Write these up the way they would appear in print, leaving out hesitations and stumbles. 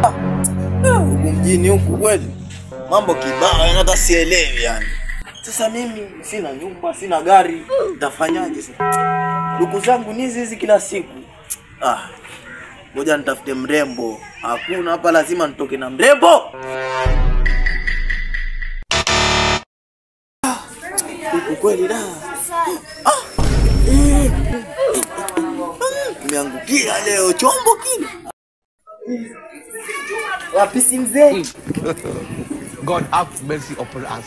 Huku mjini huku kweli mambo kibao, hata sielewi yani. Sasa mimi sina nyumba, sina gari, nitafanyaje sasa? Ndugu zangu ni hizi kila siku. Ngoja nitafute mrembo. Hakuna hapa, lazima nitoke na mrembo. Huku kweli da. Nimeangukia leo chombo kile. Wapi si mzee? God have mercy upon us.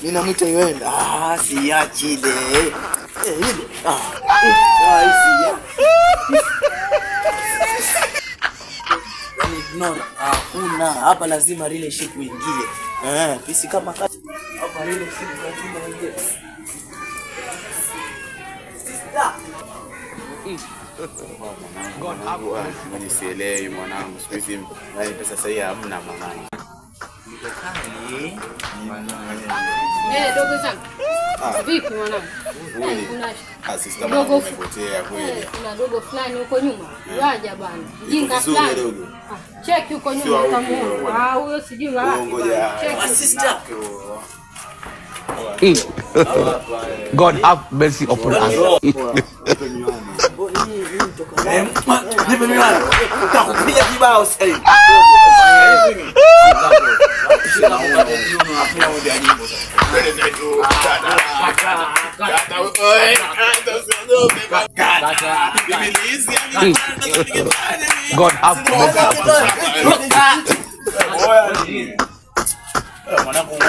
Ninamwita yenda. Siachi ile. Ignore. Hakuna. Hapa lazima relationship uingie. Pisi kama hapa relationship lazima uingie. God have mercy. Sielewi mwanangu, siwezi yani pesa sasa hii hamna mwanangu. Dogo zangu. Vipi mwanangu? Sister mwanangu umepotea kweli. Kuna dogo fulani huko nyuma. Waja bana. Jinga fulani. Check huko nyuma utamuona. Huyo sijui wapi. Check sister. God have mercy upon us. Nipe miwani. Utakupiga kibao sasa hivi. God have mercy upon us. Mwanangu